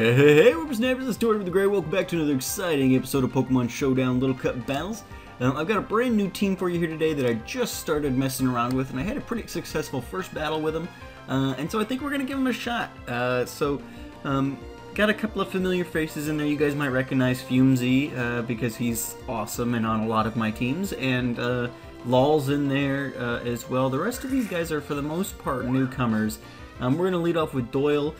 Hey, Whippersnappers, it's Tortoise with the Grey. Welcome back to another exciting episode of Pokemon Showdown Little Cup Battles. I've got a brand new team for you here today that I just started messing around with, and I had a pretty successful first battle with them, and so I think we're going to give them a shot. Got a couple of familiar faces in there. You guys might recognize Fumzy, because he's awesome and on a lot of my teams, and Lol's in there as well. The rest of these guys are, for the most part, newcomers. We're going to lead off with Doyle.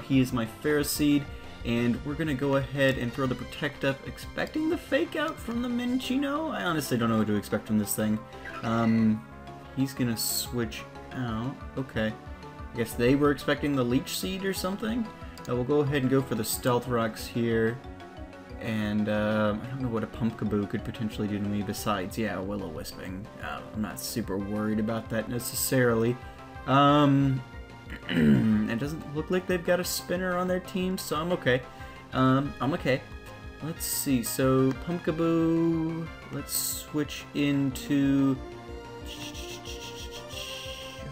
He is my Ferroseed, and we're going to go ahead and throw the Protect up, expecting the Fake Out from the Minchino. I honestly don't know what to expect from this thing. He's going to switch out. Okay. I guess they were expecting the Leech Seed or something. We'll go ahead and go for the Stealth Rocks here. And I don't know what a Pumpkaboo could potentially do to me besides, yeah, Will-O-Wisping. I'm not super worried about that necessarily. It doesn't look like they've got a spinner on their team, so I'm okay. I'm okay. Let's see, so Pumpkaboo, let's switch into...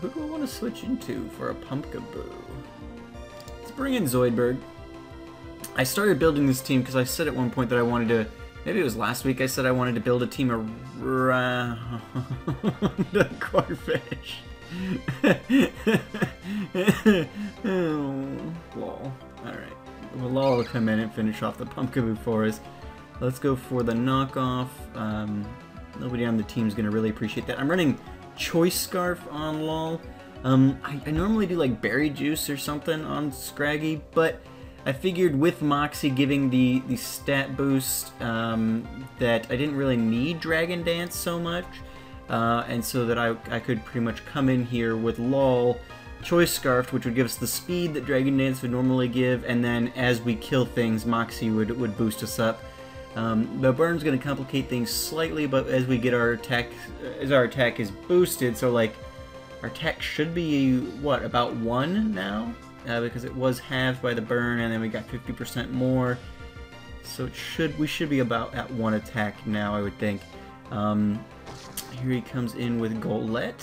Who do I want to switch into for a Pumpkaboo? Let's bring in Zoidberg. I started building this team because I said at one point that I wanted to... Maybe it was last week I said I wanted to build a team around a Corphish. Lol. Alright. Well, Lol will come in and finish off the Pumpkaboo for us. Let's go for the knockoff. Nobody on the team is going to really appreciate that. I'm running Choice Scarf on Lol. I normally do like Berry Juice or something on Scraggy, but I figured with Moxie giving the stat boost that I didn't really need Dragon Dance so much. And so that I could pretty much come in here with Lol, Choice Scarf, which would give us the speed that Dragon Dance would normally give, and then as we kill things, Moxie would boost us up. The burn's going to complicate things slightly, but as we get our attack, as our attack is boosted, so like our attack should be what, about 1 now, because it was halved by the burn, and then we got 50% more. So we should be about at 1 attack now, I would think. Here he comes in with Golett.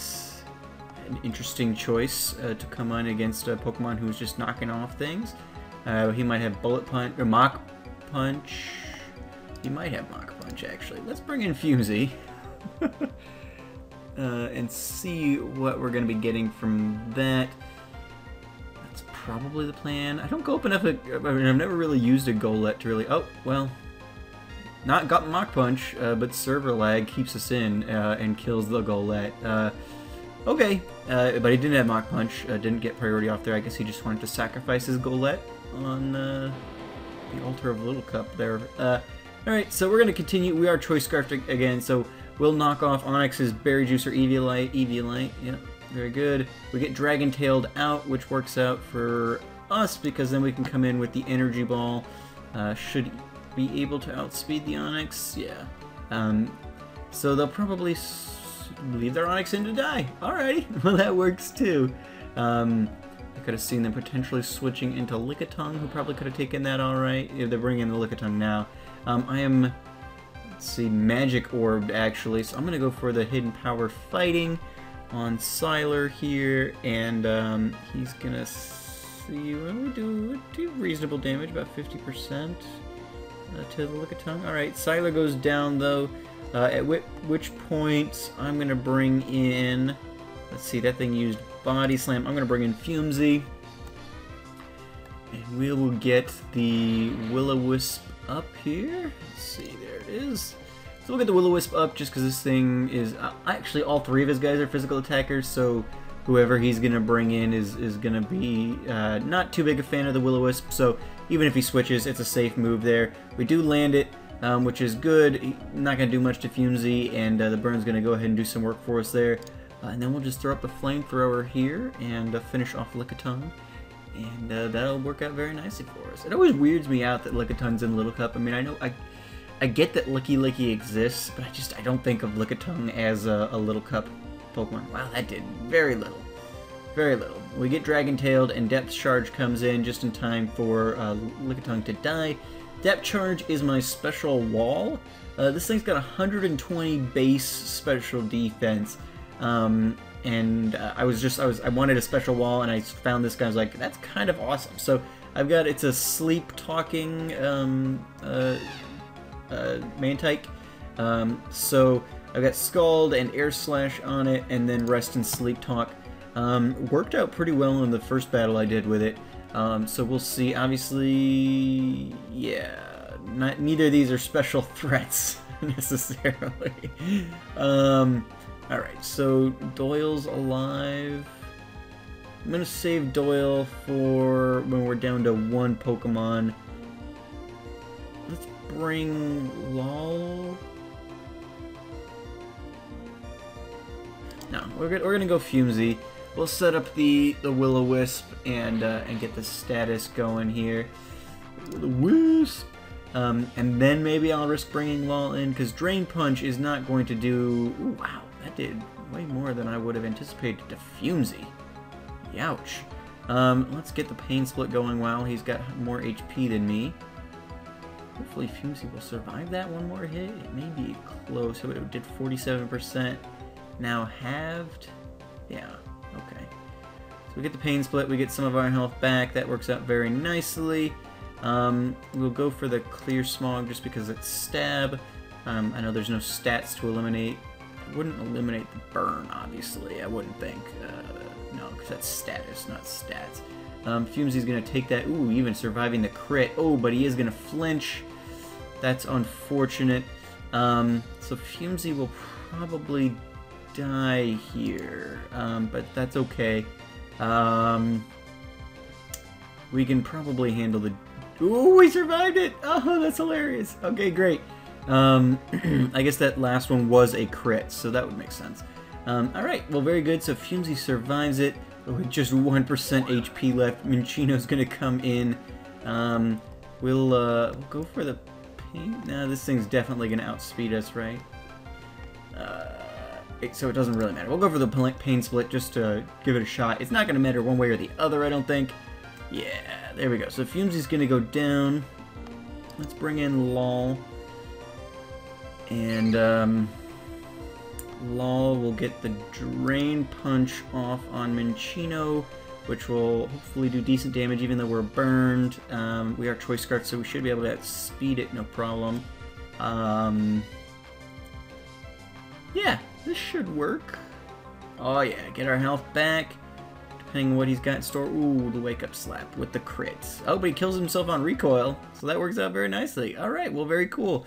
An interesting choice to come on against a Pokemon who's just knocking off things. He might have Bullet Punch, or Mach Punch. He might have Mach Punch, actually. Let's bring in Fumzy. And see what we're going to be getting from that. That's probably the plan. I don't go up enough. I mean, I've never really used a Golett to really... Oh, well... Not got Mach Punch, but server lag keeps us in and kills the Golett. Okay, but he didn't have Mach Punch, didn't get priority off there. I guess he just wanted to sacrifice his Golett on the altar of Little Cup there. Alright, so we're going to continue. We are Choice Scarfed again, so we'll knock off Onix's Berry Juice or Eviolite. Eviolite, yeah, very good. We get Dragon Tailed out, which works out for us because then we can come in with the Energy Ball. Should be able to outspeed the Onix, yeah. So they'll probably leave their Onix in to die. Alrighty, well that works too. I could have seen them potentially switching into Lickitung, who probably could have taken that alright. Yeah, they're bringing in the Lickitung now. I am, let's see, Magic Orbed actually, so I'm going to go for the Hidden Power Fighting on Sylar here, and he's going to see, what do we do reasonable damage, about 50%. To the Lickitung. Alright, Sylar goes down though, at which point I'm going to bring in, let's see, that thing used Body Slam. I'm going to bring in Fumzy, and we will get the Will-O-Wisp up here. Let's see, there it is. So we'll get the Will-O-Wisp up just because this thing is, actually all 3 of his guys are physical attackers, so whoever he's going to bring in is going to be not too big a fan of the Will-O-Wisp, so even if he switches, it's a safe move there. We do land it, which is good. Not going to do much to Fumzy, and the burn's going to go ahead and do some work for us there. And then we'll just throw up the Flamethrower here and finish off Lickitung, and that'll work out very nicely for us. It always weirds me out that Lickitung's in Little Cup. I mean, I get that Licky exists, but I don't think of Lickitung as a Little Cup Pokemon. Wow, that did very little. Very little. We get Dragon Tailed, and Depth Charge comes in just in time for Lickitung to die. Depth Charge is my special wall. This thing's got 120 base special defense. And I wanted a special wall, and I found this guy. I was like, that's kind of awesome. So I've got, it's a sleep-talking Mantike. So I've got Scald and Air Slash on it, and then Rest and Sleep Talk. Worked out pretty well in the first battle I did with it. So we'll see. Obviously, yeah, neither of these are special threats necessarily. Alright, so Doyle's alive. I'm gonna save Doyle for when we're down to one Pokemon. Let's bring Lol. No, we're gonna go Fumsy. We'll set up the Will-O-Wisp and get the status going here. Will-O-Wisp. And then maybe I'll risk bringing Lol in, because Drain Punch is not going to do... Ooh, wow, that did way more than I would have anticipated to Fumsy. Youch. Let's get the Pain Split going while he's got more HP than me. Hopefully Fumsy will survive that one more hit. It may be close. So it did 47%. Now halved. Yeah, okay. So we get the Pain Split, we get some of our health back. That works out very nicely. We'll go for the Clear Smog just because it's Stab. I know there's no stats to eliminate. It wouldn't eliminate the burn, obviously. I wouldn't think. No, because that's status, not stats. Fumsy's going to take that. Ooh, even surviving the crit. Oh, but he is going to flinch. That's unfortunate. So Fumsy will probably die here, but that's okay. We can probably handle the... Ooh, we survived it! Oh, that's hilarious. Okay, great. I guess that last one was a crit, so that would make sense. Alright, well, very good. So Fumsy survives it with just 1% HP left. Minchino's gonna come in. We'll go for the pain. Nah, this thing's definitely gonna outspeed us, right? So it doesn't really matter. We'll go for the Pain Split just to give it a shot. It's not gonna matter one way or the other, I don't think. Yeah, there we go. So Fumsy's gonna go down. Let's bring in Lol. And Lol will get the Drain Punch off on Minchino, which will hopefully do decent damage even though we're burned. We are Choice Scarf, so we should be able to outspeed it, no problem. Yeah, this should work. Oh yeah, get our health back. Depending on what he's got in store. Ooh, the Wake Up Slap with the crits. Oh, but he kills himself on recoil, so that works out very nicely. Alright, well, very cool.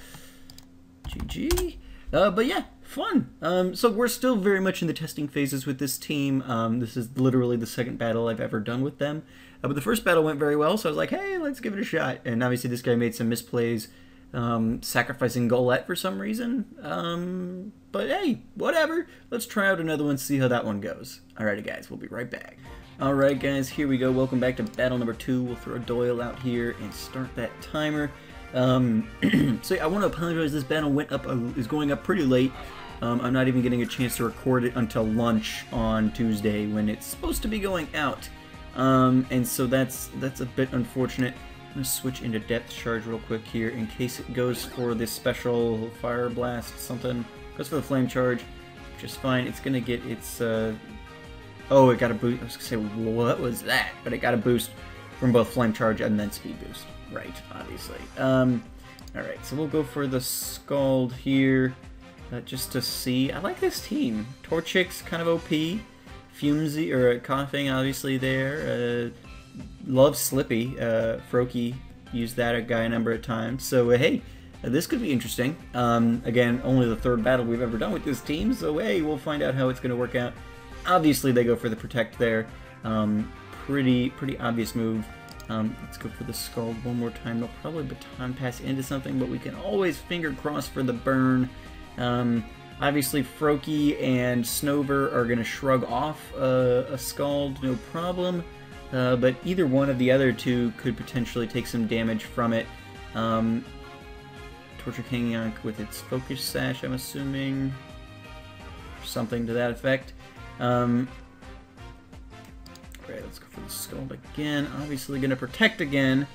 GG. But yeah, fun. So we're still very much in the testing phases with this team. This is literally the second battle I've ever done with them. But the first battle went very well, so I was like, hey, let's give it a shot. And obviously this guy made some misplays, sacrificing Golett for some reason. But hey, whatever. Let's try out another one, see how that one goes. Alrighty guys, we'll be right back. Alright guys, here we go. Welcome back to battle number 2. We'll throw Doyle out here and start that timer. So yeah, I want to apologize. This battle is going up pretty late. I'm not even getting a chance to record it until lunch on Tuesday when it's supposed to be going out. And so that's a bit unfortunate. I'm going to switch into Depth Charge real quick here in case it goes for this special Fire Blast something. Goes for the Flame Charge, which is fine. It's going to get its... Oh, it got a boost. I was going to say, what was that? But it got a boost from both Flame Charge and then Speed Boost. Right, obviously. Alright, so we'll go for the Scald here, just to see. I like this team. Torchics, kind of OP. Fumsy, or Coughing, obviously there. Love Slippy. Froakie used that a guy a number of times. So, hey, this could be interesting. Again, only the third battle we've ever done with this team, so hey, we'll find out how it's going to work out. Obviously, they go for the Protect there. Pretty obvious move. Let's go for the Scald one more time. They'll probably Baton Pass into something, but we can always finger cross for the burn. Obviously, Froakie and Snover are going to shrug off a Scald, no problem. But either one of the other two could potentially take some damage from it. Torture Kangyonk with its Focus Sash, I'm assuming. Something to that effect. Alright, let's go for the Scald again. Obviously going to Protect again,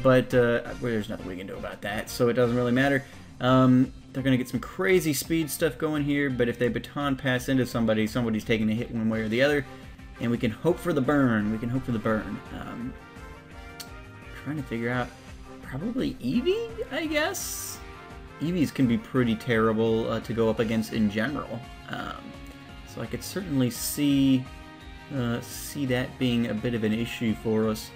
but there's nothing we can do about that, so it doesn't really matter. They're going to get some crazy speed stuff going here, but if they Baton Pass into somebody, somebody's taking a hit one way or the other, and we can hope for the burn. trying to figure out, probably Eevee, I guess? Eevees can be pretty terrible to go up against in general. So I could certainly see that being a bit of an issue for us.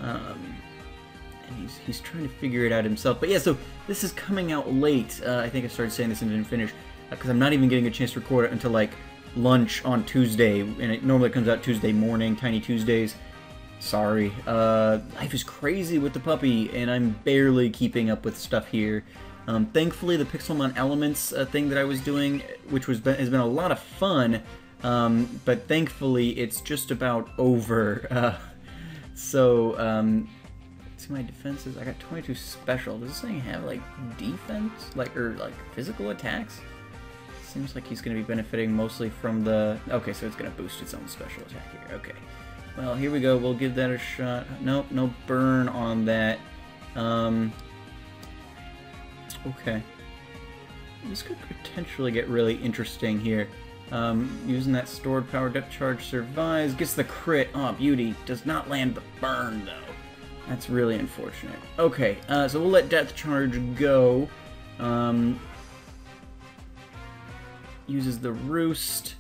And he's trying to figure it out himself. But yeah, so this is coming out late. I think I started saying this and didn't finish, because I'm not even getting a chance to record it until like lunch on Tuesday, and it normally comes out Tuesday morning, Tiny Tuesdays. Sorry. Life is crazy with the puppy, and I'm barely keeping up with stuff here. Thankfully, the Pixelmon Elements thing that I was doing, which has been a lot of fun, but thankfully it's just about over. See my defenses. I got 22 special. Does this thing have like defense, or like physical attacks? Seems like he's going to be benefiting mostly from the. Okay, so it's going to boost its own special attack here. Okay. Well, here we go. We'll give that a shot. Nope, no burn on that. Okay. This could potentially get really interesting here. Using that stored power, depth charge survives, gets the crit. Oh, beauty. Does not land the burn, though. That's really unfortunate. Okay, so we'll let depth charge go. Uses the roost.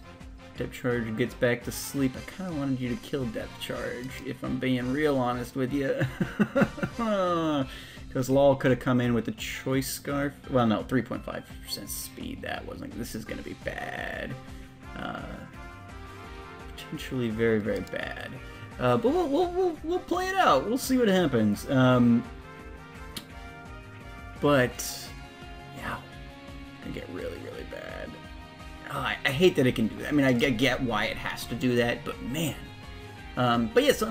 Depth charge gets back to sleep. I kind of wanted you to kill depth charge, if I'm being real honest with you. Because LOL could have come in with the choice scarf. Well, no, 3.5% speed. That wasn't. This is going to be bad. Potentially very, very bad. But we'll play it out. We'll see what happens. But yeah, it can get really, really bad. I hate that it can do that. I mean, I get why it has to do that, but man. But yeah, so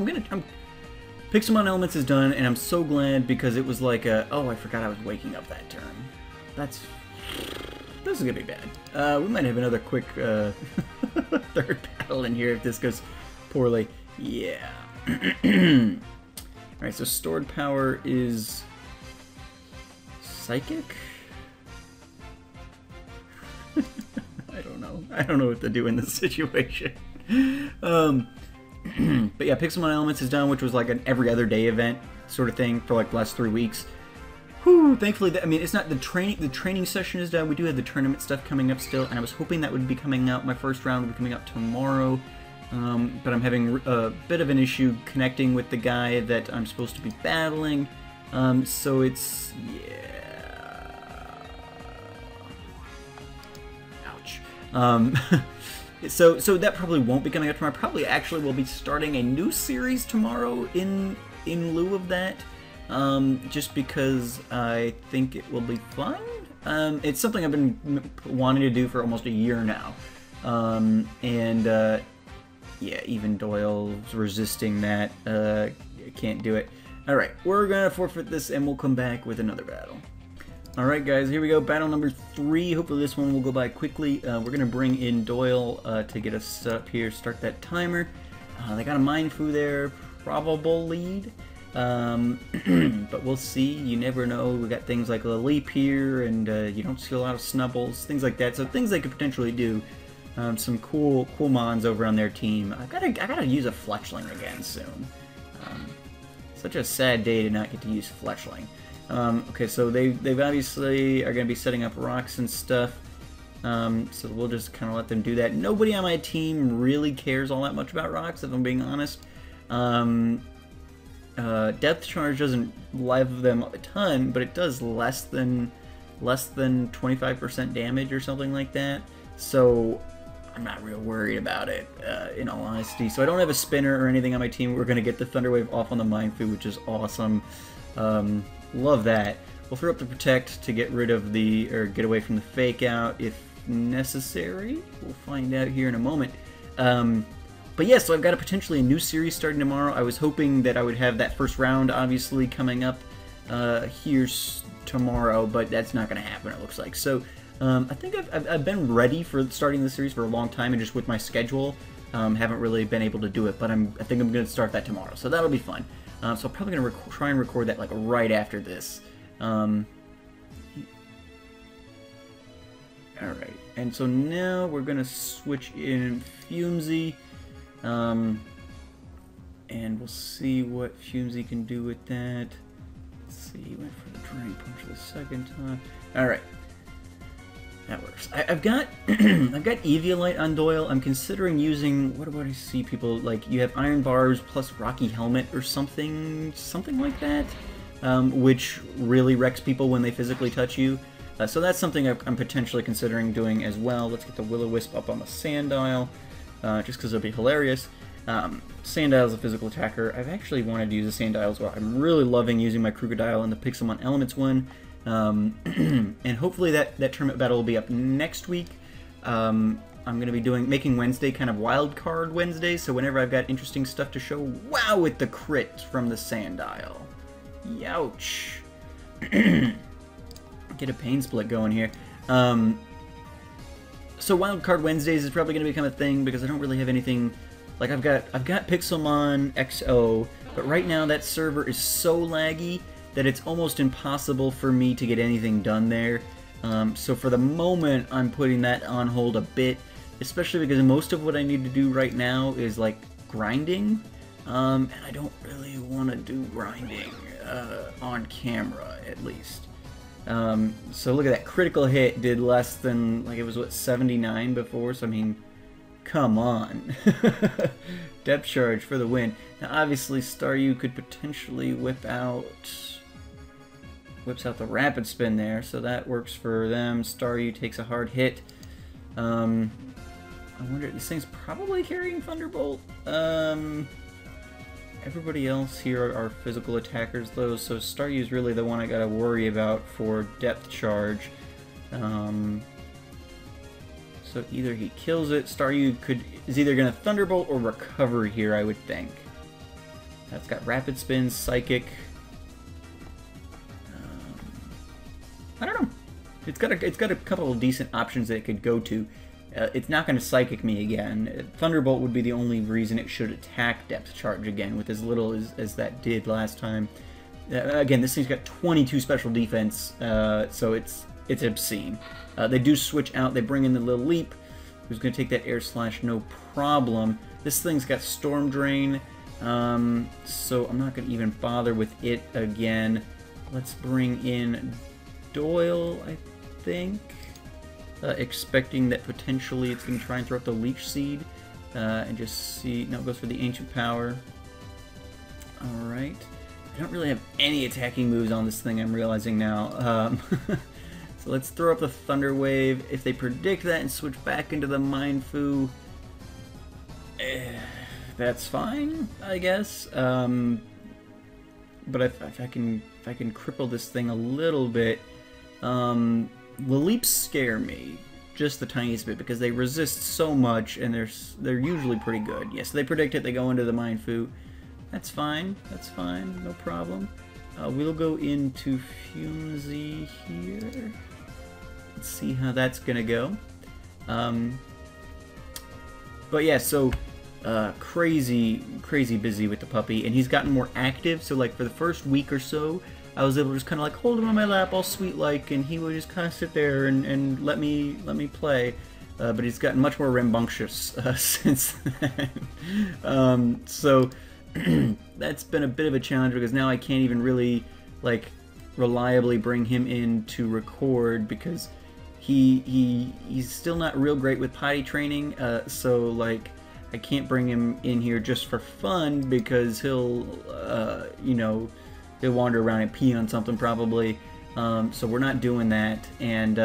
Pixelmon Elements is done, and I'm so glad, because it was like oh, I forgot I was waking up that turn. This is gonna be bad. We might have another quick third battle in here if this goes poorly. Yeah. Alright, so stored power is psychic? I don't know what to do in this situation. But yeah, Pixelmon Elements is done, which was like an every other day event sort of thing for like the last 3 weeks. Whew, thankfully, I mean, it's not the training session is done. We do have the tournament stuff coming up still, and I was hoping that would be coming out. My first round would be coming out tomorrow. But I'm having a bit of an issue connecting with the guy that I'm supposed to be battling. So it's, yeah. Ouch. So that probably won't be coming out tomorrow. Probably actually will be starting a new series tomorrow in lieu of that. Just because I think it will be fun. It's something I've been wanting to do for almost a year now. Yeah, even Doyle's resisting that. Can't do it. Alright, we're gonna forfeit this and we'll come back with another battle. Alright guys, here we go. Battle number 3. Hopefully this one will go by quickly. We're gonna bring in Doyle to get us set up here, start that timer. They got a Mindfu there, probable lead. But we'll see. You never know. We got things like a leap here, and you don't see a lot of snubbles, things like that. So things they could potentially do. Some cool mons over on their team. I gotta use a Fletchling again soon. Such a sad day to not get to use Fletchling. Okay, so they've obviously are gonna be setting up rocks and stuff. So we'll just kind of let them do that. Nobody on my team really cares all that much about rocks, if I'm being honest. Depth charge doesn't live them a ton, but it does less than 25% damage or something like that. So I'm not real worried about it, in all honesty. So I don't have a spinner or anything on my team. We're going to get the Thunder Wave off on the Mindfu, which is awesome. Love that. We'll throw up the Protect to get rid of get away from the Fake Out if necessary. We'll find out here in a moment. But yeah, so I've got potentially a new series starting tomorrow. I was hoping that I would have that first round, obviously, coming up here tomorrow, but that's not going to happen, it looks like. So I think I've been ready for starting the series for a long time, and just with my schedule, haven't really been able to do it, but I think I'm going to start that tomorrow, so that'll be fun. So I'm probably going to try and record that like right after this. Alright, and so now we're going to switch in Fumesy. And we'll see what Fumesy can do with that. Let's see, he went for the Drain Punch the second time. Alright. That works. I've got I've got Eviolite on Doyle. I'm considering using, what do I see people, like, you have Iron Bars plus Rocky Helmet or something like that, which really wrecks people when they physically touch you. So that's something I'm potentially considering doing as well. Let's get the Will-O-Wisp up on the Sandile, just because it'll be hilarious. Sandile is a physical attacker. I've actually wanted to use a Sandile as well. I'm really loving using my Krookodile in the Pixelmon Elements one. And hopefully that tournament battle will be up next week. I'm going to be making Wednesday kind of wild card Wednesday, so whenever I've got interesting stuff to show, wow, with the crit from the Sandile. Youch. Get a pain split going here. So wild card Wednesdays is probably going to become a thing because I don't really have anything. Like I've got Pixelmon XO, but right now that server is so laggy that it's almost impossible for me to get anything done there. So for the moment, I'm putting that on hold a bit, especially because most of what I need to do right now is like grinding, and I don't really want to do grinding on camera, at least. So look at that, critical hit did less than, like, it was what, 79 before, so I mean, come on. Depth charge for the win. Now obviously Staryu could potentially whips out the rapid spin there, so that works for them. Staryu takes a hard hit. I wonder, this thing's probably carrying Thunderbolt. Everybody else here are physical attackers though, so Staryu is really the one I gotta worry about for depth charge. So either he kills it, Staryu is either gonna Thunderbolt or recover here, I would think. That's got rapid spin, psychic. I don't know. It's got a couple of decent options that it could go to. It's not going to Psychic me again. Thunderbolt would be the only reason it should attack Depth Charge again, with as little as that did last time. Again, this thing's got 22 special defense, so it's obscene. They do switch out. They bring in the Little Leap, who's going to take that Air Slash no problem. This thing's got Storm Drain, so I'm not going to even bother with it again. Let's bring in Doyle, I think, expecting that potentially it's going to try and throw up the Leech Seed, and just see. No, it goes for the Ancient Power. Alright. I don't really have any attacking moves on this thing, I'm realizing now. So let's throw up the Thunder Wave. If they predict that and switch back into the Mindfu, that's fine, I guess. But if I can cripple this thing a little bit, the leaps scare me just the tiniest bit because they resist so much and they're usually pretty good. Yes, they predict it, they go into the Mindfu. That's fine, no problem. We'll go into Fumesy here. Let's see how that's gonna go. But yeah, so crazy busy with the puppy, and he's gotten more active. So like for the first week or so, I was able to just kind of like hold him on my lap, all sweet-like, and he would just kind of sit there and let me play. But he's gotten much more rambunctious since then. So that's been a bit of a challenge because now I can't even really like reliably bring him in to record because he's still not real great with potty training. So like I can't bring him in here just for fun because he'll he'll wander around and pee on something probably. So we're not doing that. And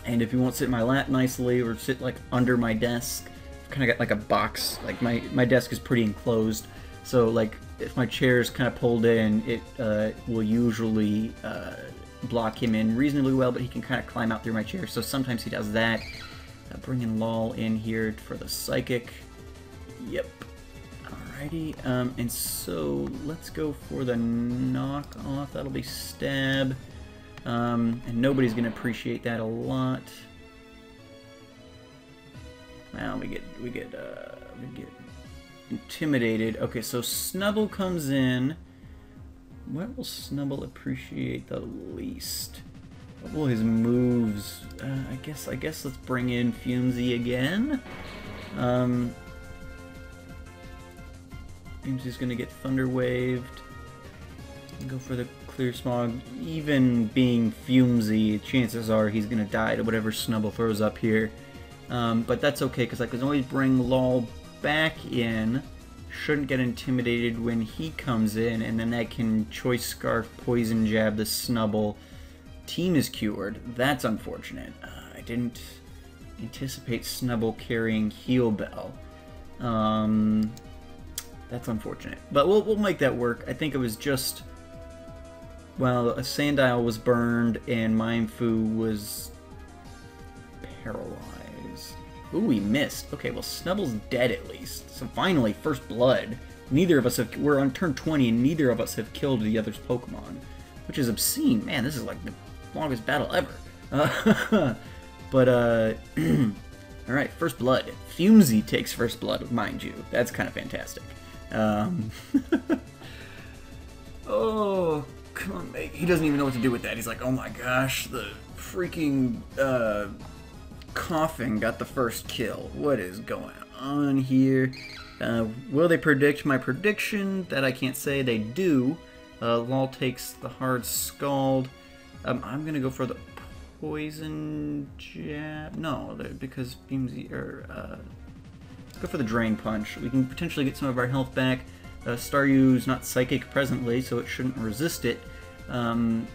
if he won't sit in my lap nicely or sit like under my desk, I've kind of got like a box. Like my desk is pretty enclosed, so like if my chair is kind of pulled in, it will usually block him in reasonably well, but he can kind of climb out through my chair. So sometimes he does that. Bringing Lol in here for the Psychic. Yep. Alrighty. And so let's go for the knock off. That'll be Stab. And nobody's gonna appreciate that a lot. Now we get intimidated. Okay, so Snubble comes in. What will Snubble appreciate the least? What will his moves? I guess let's bring in Fumesy again. Beamsy's gonna get Thunder Waved. Go for the Clear Smog. Even being Fumesy, chances are he's gonna die to whatever Snubbull throws up here. But that's okay, because I can always bring Lol back in. Shouldn't get intimidated when he comes in, and then I can Choice Scarf, Poison Jab the Snubbull. Team is cured. That's unfortunate. I didn't anticipate Snubbull carrying Heal Bell. That's unfortunate. But we'll make that work. I think it was just... Well, a Sandile was burned, and Mindfu was paralyzed. Ooh, we missed. Okay, well, Snubbull's dead at least. So finally, first blood. Neither of us have... We're on turn 20, and neither of us have killed the other's Pokemon. Which is obscene. Man, this is like the longest battle ever. Alright, first blood. Fumesy takes first blood, mind you. That's kind of fantastic. Oh... Come on, mate. He doesn't even know what to do with that. He's like, oh my gosh, the freaking coughing got the first kill. What is going on here? Will they predict my prediction? That I can't say. They do. Lol takes the hard scald. I'm gonna go for the poison jab. No, because Beamsy let's go for the drain punch. We can potentially get some of our health back. Staryu's not psychic presently, so it shouldn't resist it. And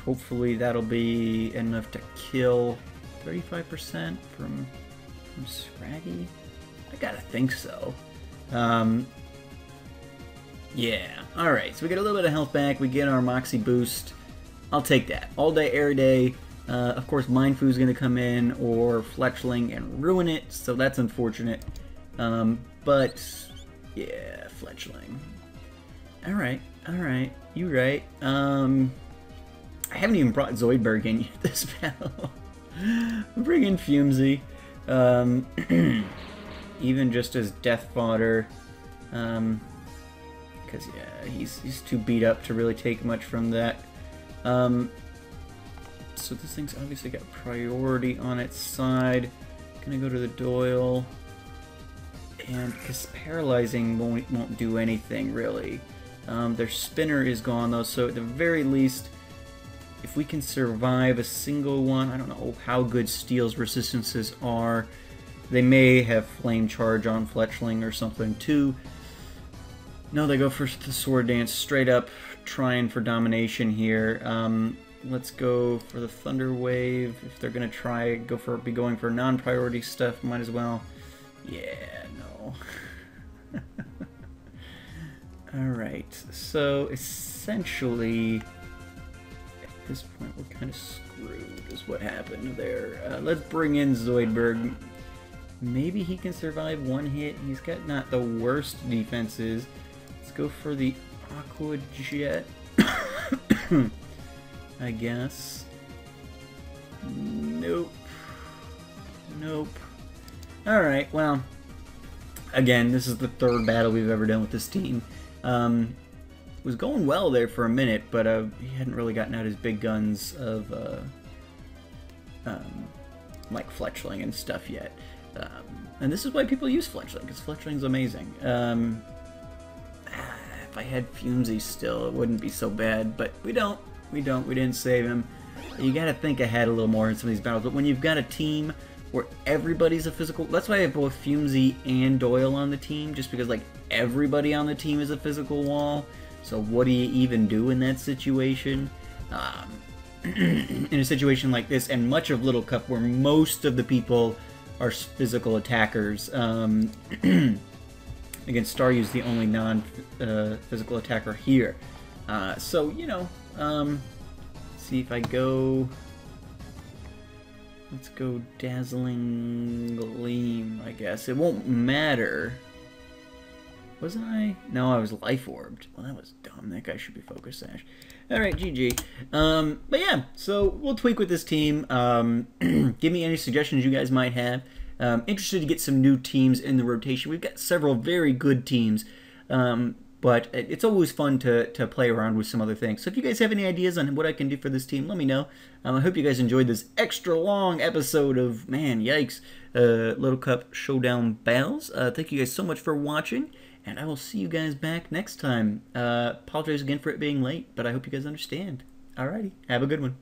hopefully that'll be enough to kill 35% from Scraggy? I gotta think so. Yeah. Alright, so we get a little bit of health back. We get our Moxie boost. I'll take that. All day, every day. Of course, Mindfu's gonna come in, or Fletchling, and ruin it, so that's unfortunate. But... yeah, Fletchling. Alright, you right. I haven't even brought Zoidberg in yet this battle. Bring in Fumesy. Even just as death fodder. Because, yeah, he's too beat up to really take much from that. So this thing's obviously got priority on its side. Gonna go to the Doyle. And because paralyzing won't do anything really. Their spinner is gone though, so at the very least, if we can survive a single one, I don't know how good Steel's resistances are. They may have Flame Charge on Fletchling or something too. No, they go for the Sword Dance straight up, trying for domination here. Let's go for the Thunder Wave. If they're gonna be going for non-priority stuff, might as well. Yeah, no. Alright, so essentially, at this point we're kind of screwed is what happened there. Let's bring in Zoidberg. Maybe he can survive one hit. He's got not the worst defenses. Let's go for the Aqua Jet, I guess. Nope. Alright, well, again, this is the third battle we've ever done with this team. It was going well there for a minute, but he hadn't really gotten out his big guns of like Fletchling and stuff yet. And this is why people use Fletchling, because Fletchling's amazing. If I had Fumesy still, it wouldn't be so bad, but we don't. We didn't save him. You gotta think ahead a little more in some of these battles, but when you've got a team where everybody's a physical... That's why I have both Fumesy and Doyle on the team, just because, like, everybody on the team is a physical wall. So what do you even do in that situation? In a situation like this, and much of Little Cup, where most of the people are physical attackers, again, Staryu's the only non-physical attacker here. So, you know, see if I go... Let's go Dazzling Gleam, I guess. It won't matter. Wasn't I? No, I was Life Orbed. Well, that was dumb. That guy should be Focus Sash. Alright, GG. But yeah, so we'll tweak with this team. Give me any suggestions you guys might have. Interested to get some new teams in the rotation. We've got several very good teams. But it's always fun to play around with some other things. So if you guys have any ideas on what I can do for this team, let me know. I hope you guys enjoyed this extra long episode of, man, yikes, Little Cup Showdown battles. Thank you guys so much for watching. and I will see you guys back next time. Apologize again for it being late, but I hope you guys understand. Alrighty, have a good one.